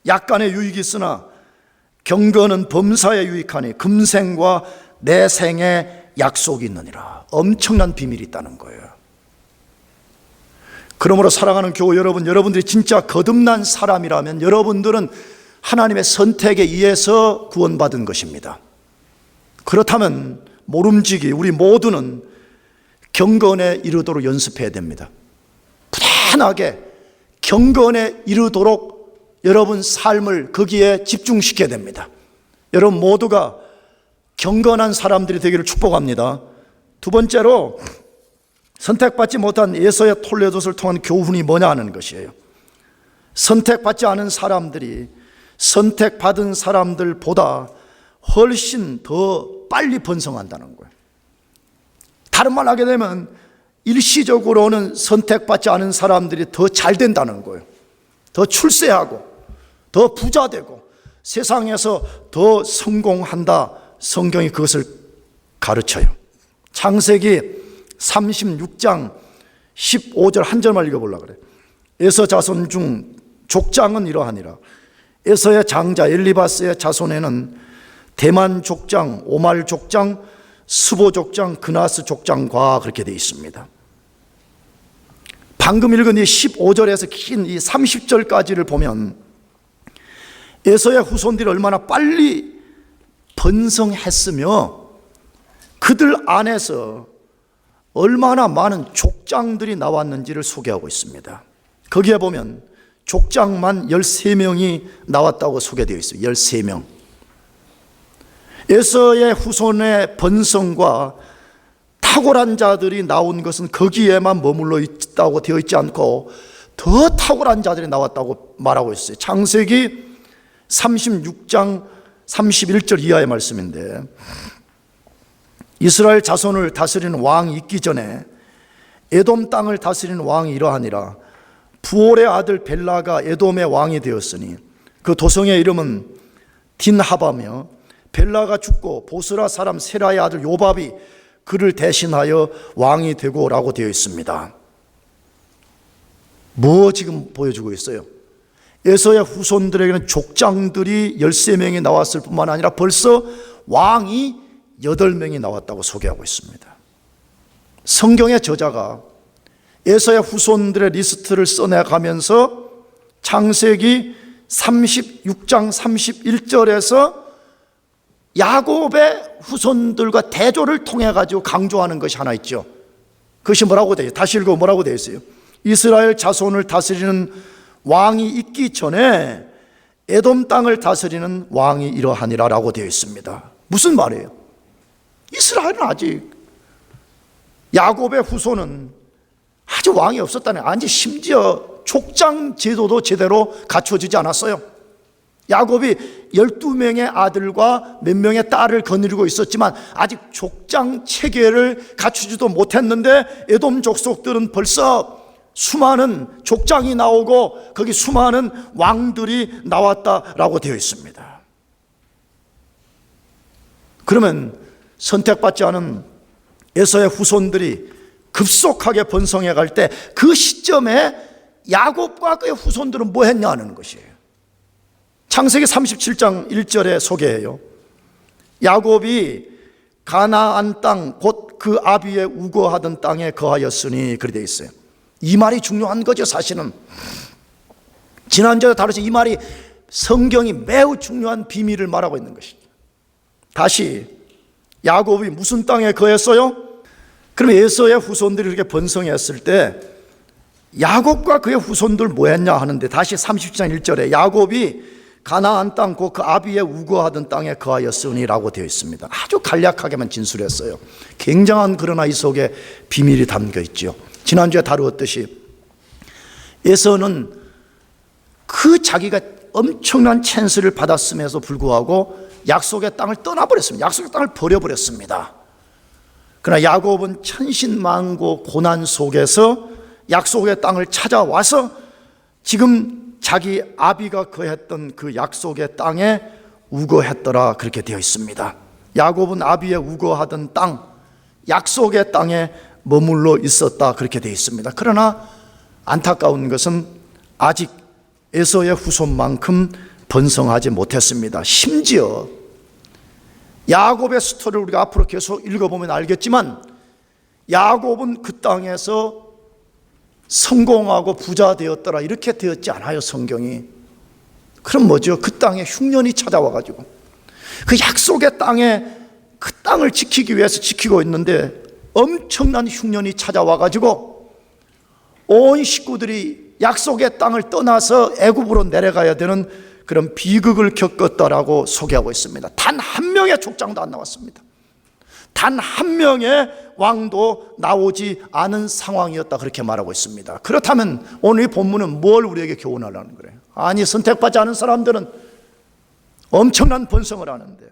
약간의 유익이 있으나 경건은 범사에 유익하니 금생과 내생에 약속이 있느니라. 엄청난 비밀이 있다는 거예요. 그러므로 사랑하는 교우 여러분, 여러분들이 진짜 거듭난 사람이라면 여러분들은 하나님의 선택에 의해서 구원받은 것입니다. 그렇다면 모름지기 우리 모두는 경건에 이르도록 연습해야 됩니다. 부단하게 경건에 이르도록 여러분 삶을 거기에 집중시켜야 됩니다. 여러분 모두가 경건한 사람들이 되기를 축복합니다. 두 번째로 선택받지 못한 에서의 톨레도스를 통한 교훈이 뭐냐 하는 것이에요. 선택받지 않은 사람들이 선택받은 사람들보다 훨씬 더 빨리 번성한다는 거예요. 다른 말 하게 되면 일시적으로는 선택받지 않은 사람들이 더 잘 된다는 거예요. 더 출세하고 더 부자되고 세상에서 더 성공한다. 성경이 그것을 가르쳐요. 창세기 36장 15절 한 절만 읽어보려고 그래요. 에서 자손 중 족장은 이러하니라. 에서의 장자 엘리바스의 자손에는 대만 족장, 오말 족장, 스보 족장, 그나스 족장과 그렇게 되어 있습니다. 방금 읽은 이 15절에서 긴 이 30절까지를 보면 에서의 후손들이 얼마나 빨리 번성했으며 그들 안에서 얼마나 많은 족장들이 나왔는지를 소개하고 있습니다. 거기에 보면 족장만 13명이 나왔다고 소개되어 있어요. 13명. 에서의 후손의 번성과 탁월한 자들이 나온 것은 거기에만 머물러 있다고 되어 있지 않고 더 탁월한 자들이 나왔다고 말하고 있어요. 창세기 36장 31절 이하의 말씀인데 이스라엘 자손을 다스리는 왕이 있기 전에 에돔 땅을 다스리는 왕이 이러하니라. 부올의 아들 벨라가 에돔의 왕이 되었으니 그 도성의 이름은 딘하바며 벨라가 죽고 보스라 사람 세라의 아들 요밥이 그를 대신하여 왕이 되고 라고 되어 있습니다. 뭐 지금 보여주고 있어요? 에서의 후손들에게는 족장들이 13명이 나왔을 뿐만 아니라 벌써 왕이 8명이 나왔다고 소개하고 있습니다. 성경의 저자가 에서의 후손들의 리스트를 써내가면서 창세기 36장 31절에서 야곱의 후손들과 대조를 통해 가지고 강조하는 것이 하나 있죠. 그것이 뭐라고 되어 있어요? 다시 읽어 뭐라고 되어 있어요? 이스라엘 자손을 다스리는 왕이 있기 전에 에돔 땅을 다스리는 왕이 이러하니라 라고 되어 있습니다. 무슨 말이에요? 이스라엘은 아직 야곱의 후손은 아직 왕이 없었다네. 아직 심지어 족장 제도도 제대로 갖춰지지 않았어요. 야곱이 12명의 아들과 몇 명의 딸을 거느리고 있었지만 아직 족장 체계를 갖추지도 못했는데 에돔 족속들은 벌써 수많은 족장이 나오고 거기 수많은 왕들이 나왔다라고 되어 있습니다. 그러면 선택받지 않은 에서의 후손들이 급속하게 번성해 갈 때 그 시점에 야곱과 그의 후손들은 뭐 했냐 하는 것이에요. 창세기 37장 1절에 소개해요. 야곱이 가나안 땅 곧 그 아비의 우거하던 땅에 거하였으니 그렇게 되어 있어요. 이 말이 중요한 거죠. 사실은 지난주에 다루신 이 말이 성경이 매우 중요한 비밀을 말하고 있는 것입니다. 다시 야곱이 무슨 땅에 거했어요? 그럼 에서의 후손들이 이렇게 번성했을 때 야곱과 그의 후손들 뭐 했냐 하는데 다시 37장 1절에 야곱이 가나안 땅 곧 그 아비의 우거하던 땅에 거하였으니 라고 되어 있습니다. 아주 간략하게만 진술했어요. 굉장한 그러나 이 속에 비밀이 담겨 있죠. 지난주에 다루었듯이 에서는 그 자기가 엄청난 찬스를 받았음에도 불구하고 약속의 땅을 떠나버렸습니다. 약속의 땅을 버려버렸습니다. 그러나 야곱은 천신만고 고난 속에서 약속의 땅을 찾아와서 지금 자기 아비가 거했던 그 약속의 땅에 우거했더라 그렇게 되어 있습니다. 야곱은 아비의 우거하던 땅, 약속의 땅에 머물러 있었다 그렇게 되어 있습니다. 그러나 안타까운 것은 아직 에서의 후손만큼 번성하지 못했습니다. 심지어 야곱의 스토리를 우리가 앞으로 계속 읽어보면 알겠지만 야곱은 그 땅에서 성공하고 부자 되었더라 이렇게 되었지 않아요. 성경이. 그럼 뭐죠? 그 땅에 흉년이 찾아와가지고 그 약속의 땅에 그 땅을 지키기 위해서 지키고 있는데 엄청난 흉년이 찾아와가지고 온 식구들이 약속의 땅을 떠나서 애굽으로 내려가야 되는 그런 비극을 겪었다라고 소개하고 있습니다. 단 한 명의 족장도 안 나왔습니다. 단 한 명의 왕도 나오지 않은 상황이었다 그렇게 말하고 있습니다. 그렇다면 오늘 이 본문은 뭘 우리에게 교훈하려는 거예요? 아니, 선택받지 않은 사람들은 엄청난 번성을 하는데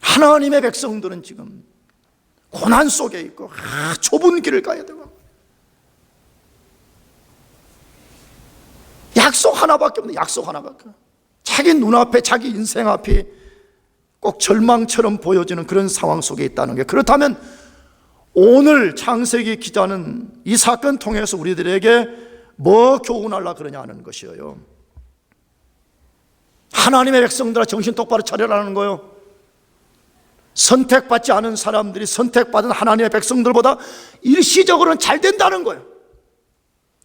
하나님의 백성들은 지금 고난 속에 있고 좁은 길을 가야 되고 약속 하나밖에 없네. 약속 하나밖에. 자기 눈앞에 자기 인생 앞이 꼭 절망처럼 보여지는 그런 상황 속에 있다는 게, 그렇다면 오늘 창세기 기자는 이 사건 통해서 우리들에게 뭐 교훈하려고 그러냐는 것이에요. 하나님의 백성들아 정신 똑바로 차려라는 거예요. 선택받지 않은 사람들이 선택받은 하나님의 백성들보다 일시적으로는 잘 된다는 거예요.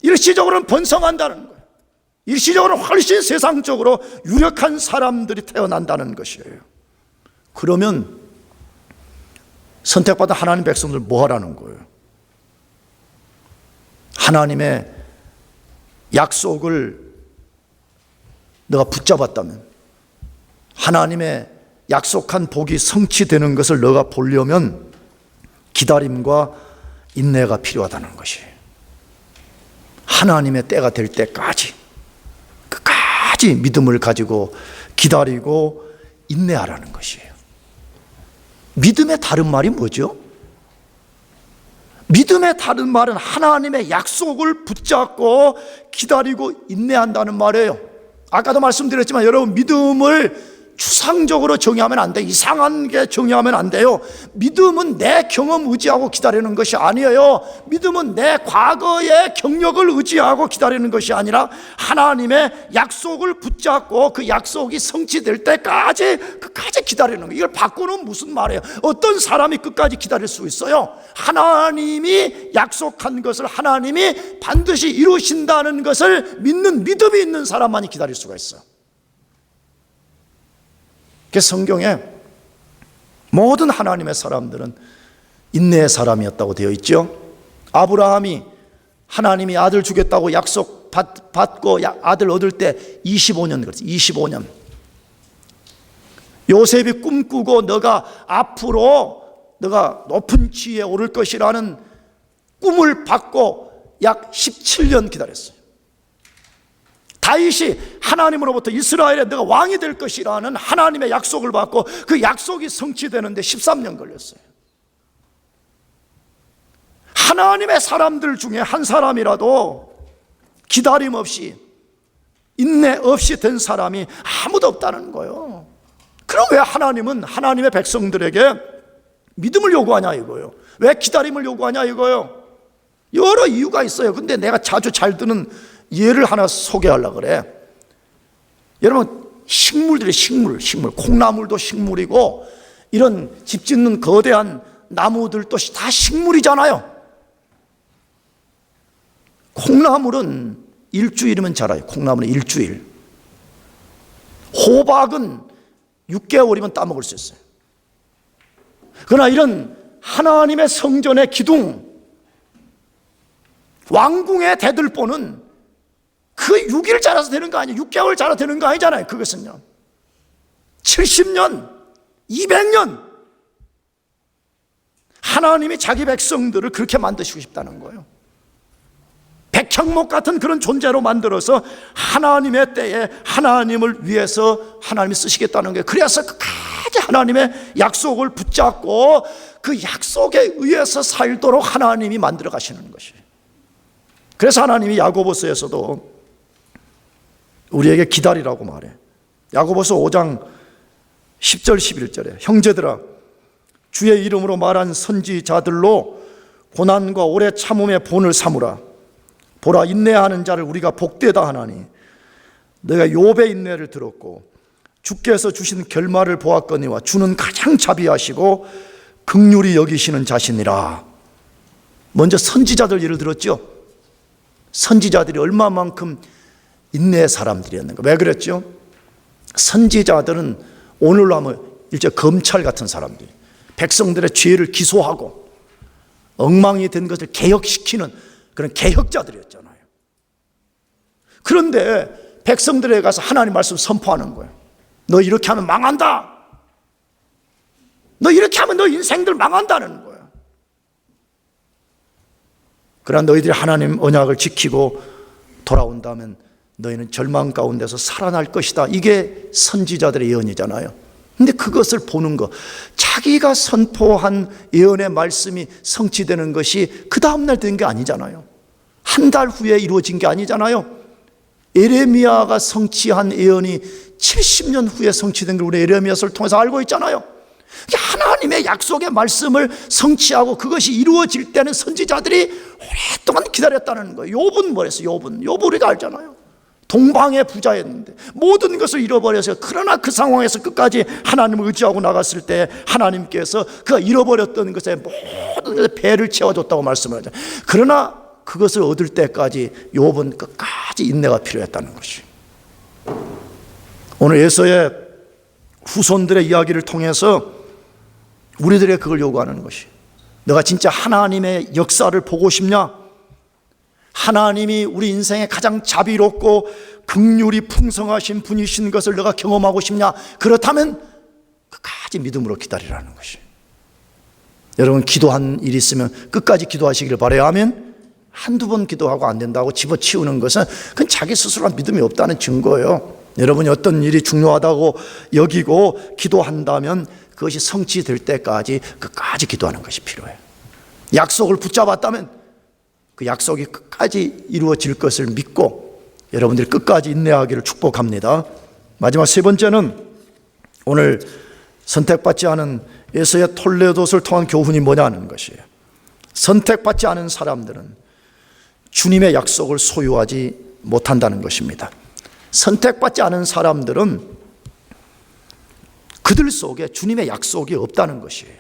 일시적으로는 번성한다는 거예요. 일시적으로는 훨씬 세상적으로 유력한 사람들이 태어난다는 것이에요. 그러면 선택받은 하나님 백성들 뭐 하라는 거예요? 하나님의 약속을 너가 붙잡았다면, 하나님의 약속한 복이 성취되는 것을 너가 보려면 기다림과 인내가 필요하다는 것이에요. 하나님의 때가 될 때까지 끝까지 믿음을 가지고 기다리고 인내하라는 것이에요. 믿음의 다른 말이 뭐죠? 믿음의 다른 말은 하나님의 약속을 붙잡고 기다리고 인내한다는 말이에요. 아까도 말씀드렸지만 여러분, 믿음을 추상적으로 정의하면 안 돼요. 이상한 게 정의하면 안 돼요. 믿음은 내 경험 의지하고 기다리는 것이 아니에요. 믿음은 내 과거의 경력을 의지하고 기다리는 것이 아니라 하나님의 약속을 붙잡고 그 약속이 성취될 때까지 끝까지 기다리는 거예요. 이걸 바꾸는 무슨 말이에요? 어떤 사람이 끝까지 기다릴 수 있어요? 하나님이 약속한 것을 하나님이 반드시 이루신다는 것을 믿는 믿음이 있는 사람만이 기다릴 수가 있어요. 성경에 모든 하나님의 사람들은 인내의 사람이었다고 되어 있죠. 아브라함이 하나님이 아들 주겠다고 약속 받고 아들 얻을 때 25년 그랬어요. 25년. 요셉이 꿈꾸고 너가 앞으로 너가 높은 지위에 오를 것이라는 꿈을 받고 약 17년 기다렸어요. 다윗이 하나님으로부터 이스라엘에 너가 왕이 될 것이라는 하나님의 약속을 받고 그 약속이 성취되는데 13년 걸렸어요. 하나님의 사람들 중에 한 사람이라도 기다림 없이 인내 없이 된 사람이 아무도 없다는 거예요. 그럼 왜 하나님은 하나님의 백성들에게 믿음을 요구하냐 이거예요. 왜 기다림을 요구하냐 이거예요. 여러 이유가 있어요. 근데 내가 자주 잘 드는 예를 하나 소개하려고 그래. 여러분, 식물들이 식물, 콩나물도 식물이고 이런 집 짓는 거대한 나무들도 다 식물이잖아요. 콩나물은 일주일이면 자라요. 콩나물은 일주일. 호박은 6개월이면 따먹을 수 있어요. 그러나 이런 하나님의 성전의 기둥, 왕궁의 대들보는 그 6일 자라서 되는 거 아니에요. 6개월 자라서 되는 거 아니잖아요. 그것은요 70년, 200년 하나님이 자기 백성들을 그렇게 만드시고 싶다는 거예요. 백향목 같은 그런 존재로 만들어서 하나님의 때에 하나님을 위해서 하나님이 쓰시겠다는 거예요. 그래서 끝까지 하나님의 약속을 붙잡고 그 약속에 의해서 살도록 하나님이 만들어 가시는 것이에요. 그래서 하나님이 야고보서에서도 우리에게 기다리라고 말해. 야고보서 5장 10절 11절에 형제들아, 주의 이름으로 말한 선지자들로 고난과 오래 참음의 본을 삼으라. 보라, 인내하는 자를 우리가 복되다 하나니 내가 욥의 인내를 들었고 주께서 주신 결말을 보았거니와 주는 가장 자비하시고 긍휼히 여기시는 자신이라. 먼저 선지자들 예를 들었죠. 선지자들이 얼마만큼 인내의 사람들이었는가. 왜 그랬죠? 선지자들은 오늘로 하면 일제 검찰 같은 사람들, 백성들의 죄를 기소하고 엉망이 된 것을 개혁시키는 그런 개혁자들이었잖아요. 그런데 백성들에게 가서 하나님 말씀 선포하는 거예요. 너 이렇게 하면 망한다. 너 이렇게 하면 너 인생들 망한다는 거예요. 그러나 너희들이 하나님 언약을 지키고 돌아온다면 너희는 절망 가운데서 살아날 것이다. 이게 선지자들의 예언이잖아요. 근데 그것을 보는 거, 자기가 선포한 예언의 말씀이 성취되는 것이 그 다음날 된 게 아니잖아요. 한 달 후에 이루어진 게 아니잖아요. 에레미야가 성취한 예언이 70년 후에 성취된 걸 우리 에레미야서를 통해서 알고 있잖아요. 하나님의 약속의 말씀을 성취하고 그것이 이루어질 때는 선지자들이 오랫동안 기다렸다는 거예요. 욥은 뭐랬어요? 욥 우리가 알잖아요. 동방의 부자였는데 모든 것을 잃어버려서, 그러나 그 상황에서 끝까지 하나님을 의지하고 나갔을 때 하나님께서 그가 잃어버렸던 것에 모든 것에 배를 채워줬다고 말씀을 하죠. 그러나 그것을 얻을 때까지 욥은 끝까지 인내가 필요했다는 것이. 오늘 에서의 후손들의 이야기를 통해서 우리들에게 그걸 요구하는 것이, 너가 진짜 하나님의 역사를 보고 싶냐? 하나님이 우리 인생에 가장 자비롭고 긍휼이 풍성하신 분이신 것을 너가 경험하고 싶냐? 그렇다면 끝까지 믿음으로 기다리라는 것이. 여러분, 기도한 일이 있으면 끝까지 기도하시기를 바라야 하면, 한두 번 기도하고 안 된다고 집어치우는 것은 그건 자기 스스로가 믿음이 없다는 증거예요. 여러분이 어떤 일이 중요하다고 여기고 기도한다면 그것이 성취될 때까지 끝까지 기도하는 것이 필요해요. 약속을 붙잡았다면 그 약속이 끝까지 이루어질 것을 믿고 여러분들이 끝까지 인내하기를 축복합니다. 마지막 세 번째는 오늘 선택받지 않은 에서의 톨레도스를 통한 교훈이 뭐냐는 것이에요. 선택받지 않은 사람들은 주님의 약속을 소유하지 못한다는 것입니다. 선택받지 않은 사람들은 그들 속에 주님의 약속이 없다는 것이에요.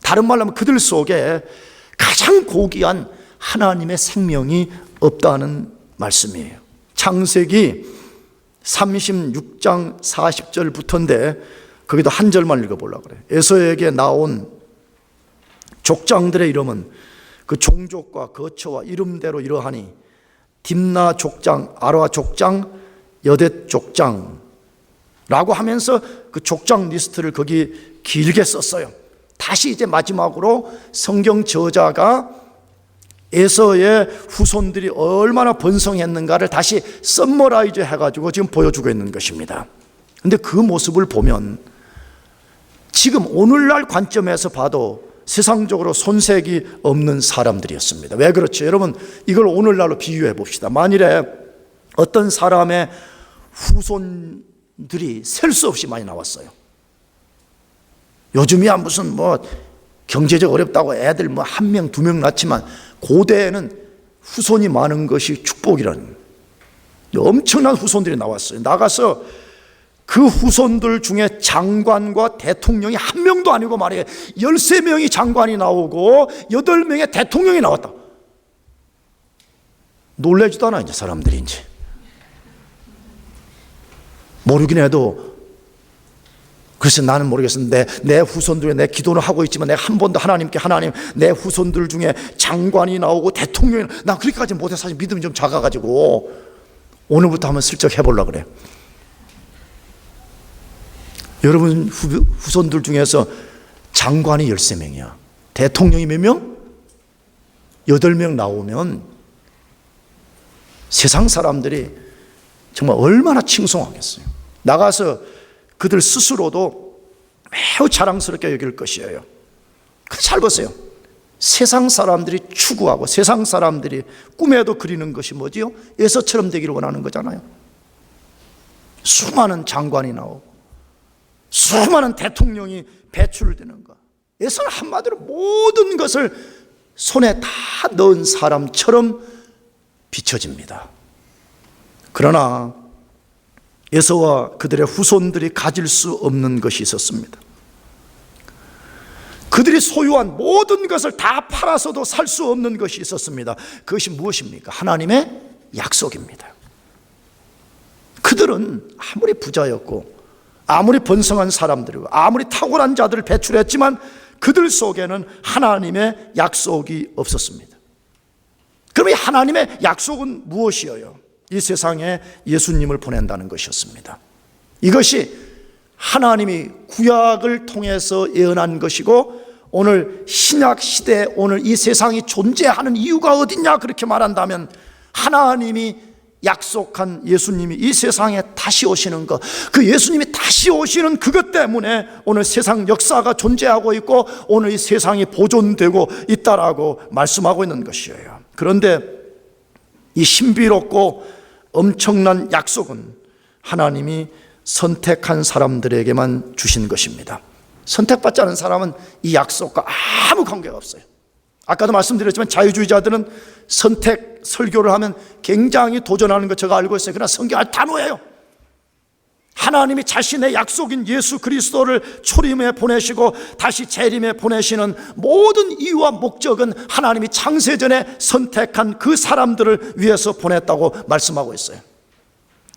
다른 말로 하면 그들 속에 가장 고귀한 하나님의 생명이 없다는 말씀이에요. 창세기 36장 40절부터인데 거기도 한 절만 읽어보려고 그래요. 에서에게 나온 족장들의 이름은 그 종족과 거처와 이름대로 이러하니 딥나 족장, 아라 족장, 여댓 족장 라고 하면서 그 족장 리스트를 거기 길게 썼어요. 다시 이제 마지막으로 성경 저자가 에서의 후손들이 얼마나 번성했는가를 다시 썸머라이즈 해가지고 지금 보여주고 있는 것입니다. 근데 그 모습을 보면 지금 오늘날 관점에서 봐도 세상적으로 손색이 없는 사람들이었습니다. 왜 그렇죠? 여러분, 이걸 오늘날로 비유해 봅시다. 만일에 어떤 사람의 후손들이 셀 수 없이 많이 나왔어요. 요즘이야 무슨 경제적 어렵다고 애들 한 명, 두 명 낳지만 고대에는 후손이 많은 것이 축복이라는, 엄청난 후손들이 나왔어요. 나가서 그 후손들 중에 장관과 대통령이 한 명도 아니고 말이에요. 13명이 장관이 나오고 8명의 대통령이 나왔다. 놀라지도 않아 이제 사람들이. 이제 모르긴 해도, 그래서 나는 모르겠는데 내 후손들에 내 기도를 하고 있지만 내가 한 번도 하나님께, 하나님 내 후손들 중에 장관이 나오고 대통령이, 나 그렇게까지 못해. 사실 믿음이 좀 작아가지고 오늘부터 한번 슬쩍 해보려고 그래요. 여러분 후손들 중에서 장관이 13명이야. 대통령이 몇 명? 8명 나오면 세상 사람들이 정말 얼마나 칭송하겠어요. 나가서 그들 스스로도 매우 자랑스럽게 여길 것이에요. 잘 보세요. 세상 사람들이 추구하고 세상 사람들이 꿈에도 그리는 것이 뭐지요? 에서처럼 되기를 원하는 거잖아요. 수많은 장관이 나오고 수많은 대통령이 배출되는 것. 에서는 한마디로 모든 것을 손에 다 넣은 사람처럼 비춰집니다. 그러나 에서와 그들의 후손들이 가질 수 없는 것이 있었습니다. 그들이 소유한 모든 것을 다 팔아서도 살 수 없는 것이 있었습니다. 그것이 무엇입니까? 하나님의 약속입니다. 그들은 아무리 부자였고 아무리 번성한 사람들이고 아무리 탁월한 자들을 배출했지만 그들 속에는 하나님의 약속이 없었습니다. 그럼 이 하나님의 약속은 무엇이어요? 이 세상에 예수님을 보낸다는 것이었습니다. 이것이 하나님이 구약을 통해서 예언한 것이고, 오늘 신약 시대에 오늘 이 세상이 존재하는 이유가 어딨냐 그렇게 말한다면, 하나님이 약속한 예수님이 이 세상에 다시 오시는 것, 그 예수님이 다시 오시는 그것 때문에 오늘 세상 역사가 존재하고 있고 오늘 이 세상이 보존되고 있다라고 말씀하고 있는 것이에요. 그런데 이 신비롭고 엄청난 약속은 하나님이 선택한 사람들에게만 주신 것입니다. 선택받지 않은 사람은 이 약속과 아무 관계가 없어요. 아까도 말씀드렸지만 자유주의자들은 선택 설교를 하면 굉장히 도전하는 거 제가 알고 있어요. 그러나 성경은 단호해요. 하나님이 자신의 약속인 예수 그리스도를 초림에 보내시고 다시 재림에 보내시는 모든 이유와 목적은 하나님이 창세전에 선택한 그 사람들을 위해서 보냈다고 말씀하고 있어요.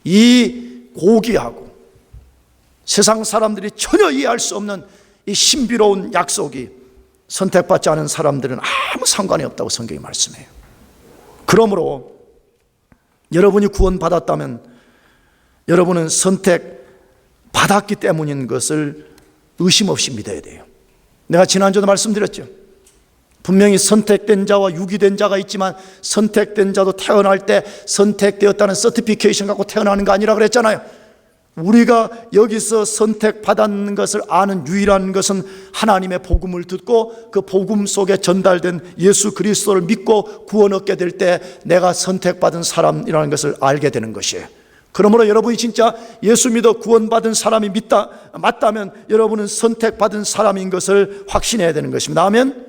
이 고귀하고 세상 사람들이 전혀 이해할 수 없는 이 신비로운 약속이 선택받지 않은 사람들은 아무 상관이 없다고 성경이 말씀해요. 그러므로 여러분이 구원받았다면 여러분은 선택받았기 때문인 것을 의심 없이 믿어야 돼요. 내가 지난주에도 말씀드렸죠. 분명히 선택된 자와 유기된 자가 있지만 선택된 자도 태어날 때 선택되었다는 서티피케이션 갖고 태어나는 거 아니라 그랬잖아요. 우리가 여기서 선택받았는 것을 아는 유일한 것은 하나님의 복음을 듣고 그 복음 속에 전달된 예수 그리스도를 믿고 구원 얻게 될 때 내가 선택받은 사람이라는 것을 알게 되는 것이에요. 그러므로 여러분이 진짜 예수 믿어 구원받은 사람이 맞다면 여러분은 선택받은 사람인 것을 확신해야 되는 것입니다. 아멘?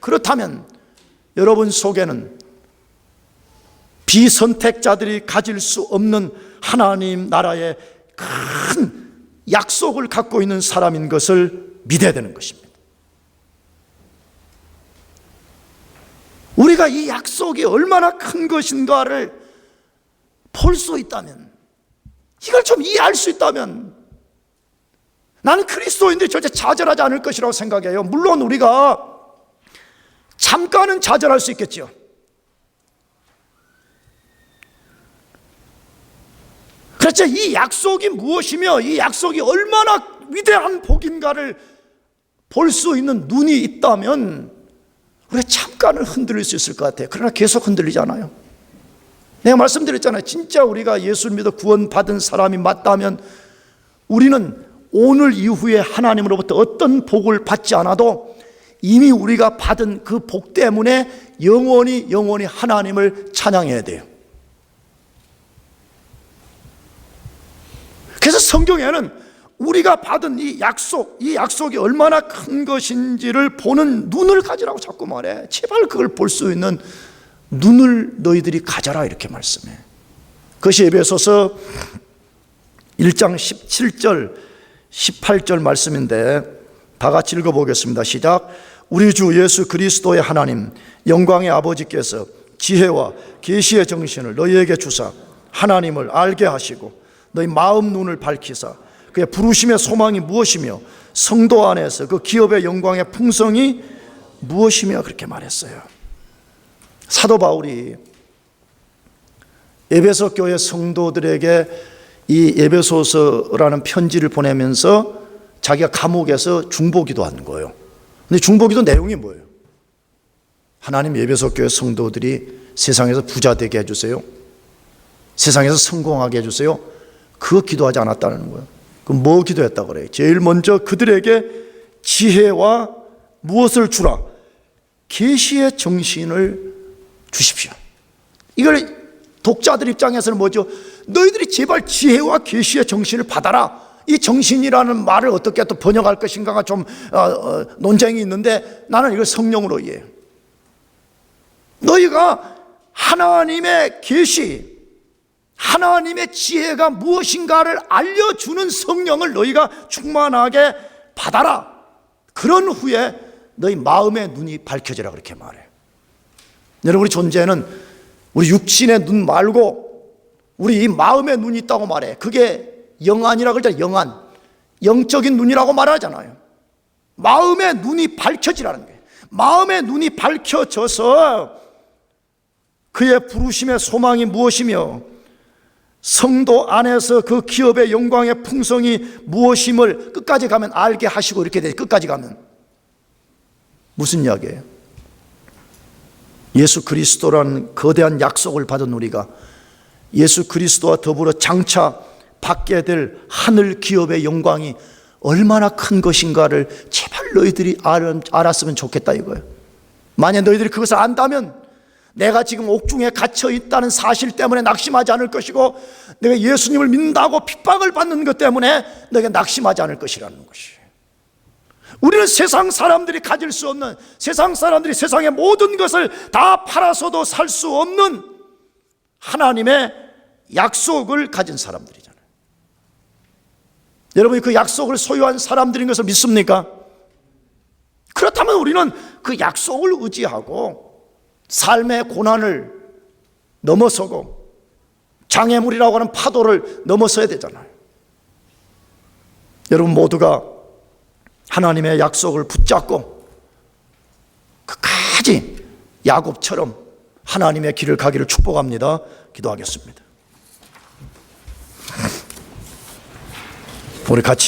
그렇다면 여러분 속에는 비선택자들이 가질 수 없는 하나님 나라의 큰 약속을 갖고 있는 사람인 것을 믿어야 되는 것입니다. 우리가 이 약속이 얼마나 큰 것인가를 볼 수 있다면, 이걸 좀 이해할 수 있다면 나는 그리스도인들이 절대 좌절하지 않을 것이라고 생각해요. 물론 우리가 잠깐은 좌절할 수 있겠죠. 그렇죠. 이 약속이 무엇이며 이 약속이 얼마나 위대한 복인가를 볼 수 있는 눈이 있다면 우리가 잠깐은 흔들릴 수 있을 것 같아요. 그러나 계속 흔들리잖아요. 내가 말씀드렸잖아요. 진짜 우리가 예수를 믿어 구원받은 사람이 맞다면 우리는 오늘 이후에 하나님으로부터 어떤 복을 받지 않아도 이미 우리가 받은 그 복 때문에 영원히 하나님을 찬양해야 돼요. 그래서 성경에는 우리가 받은 이 약속이 얼마나 큰 것인지를 보는 눈을 가지라고 자꾸 말해. 제발 그걸 볼 수 있는 눈을 너희들이 가져라 이렇게 말씀해. 그것이 에베소서 1장 17절 18절 말씀인데 다 같이 읽어보겠습니다. 시작. 우리 주 예수 그리스도의 하나님 영광의 아버지께서 지혜와 계시의 정신을 너희에게 주사 하나님을 알게 하시고 너희 마음 눈을 밝히사 그의 부르심의 소망이 무엇이며 성도 안에서 그 기업의 영광의 풍성이 무엇이며 그렇게 말했어요. 사도 바울이 에베소 교회 성도들에게 이 에베소서라는 편지를 보내면서 자기가 감옥에서 중보기도한 거예요. 근데 중보기도 내용이 뭐예요? 하나님 에베소 교회 성도들이 세상에서 부자 되게 해주세요. 세상에서 성공하게 해주세요. 그거 기도하지 않았다는 거예요. 그럼 뭐 기도했다고 그래요? 제일 먼저 그들에게 지혜와 무엇을 주라? 계시의 정신을 주십시오. 이걸 독자들 입장에서는 뭐죠? 너희들이 제발 지혜와 계시의 정신을 받아라. 이 정신이라는 말을 어떻게 또 번역할 것인가가 좀 논쟁이 있는데 나는 이걸 성령으로 이해해요. 너희가 하나님의 계시, 하나님의 지혜가 무엇인가를 알려주는 성령을 너희가 충만하게 받아라. 그런 후에 너희 마음의 눈이 밝혀지라 그렇게 말해요. 여러분, 우리 존재는 우리 육신의 눈 말고 우리 이 마음의 눈이 있다고 말해. 그게 영안이라고 그러잖아요. 영안, 영적인 눈이라고 말하잖아요. 마음의 눈이 밝혀지라는 거예요. 마음의 눈이 밝혀져서 그의 부르심의 소망이 무엇이며 성도 안에서 그 기업의 영광의 풍성이 무엇임을 끝까지 가면 알게 하시고 이렇게 돼. 끝까지 가면 무슨 이야기예요? 예수 그리스도라는 거대한 약속을 받은 우리가 예수 그리스도와 더불어 장차 받게 될 하늘 기업의 영광이 얼마나 큰 것인가를 제발 너희들이 알았으면 좋겠다 이거예요. 만약 너희들이 그것을 안다면 내가 지금 옥중에 갇혀 있다는 사실 때문에 낙심하지 않을 것이고 내가 예수님을 믿는다고 핍박을 받는 것 때문에 너희가 낙심하지 않을 것이라는 것이에요. 우리는 세상 사람들이 가질 수 없는, 세상 사람들이 세상의 모든 것을 다 팔아서도 살 수 없는 하나님의 약속을 가진 사람들이잖아요. 여러분이 그 약속을 소유한 사람들인 것을 믿습니까? 그렇다면 우리는 그 약속을 의지하고 삶의 고난을 넘어서고 장애물이라고 하는 파도를 넘어서야 되잖아요. 여러분 모두가 하나님의 약속을 붙잡고 끝까지 야곱처럼 하나님의 길을 가기를 축복합니다. 기도하겠습니다. 우리 같이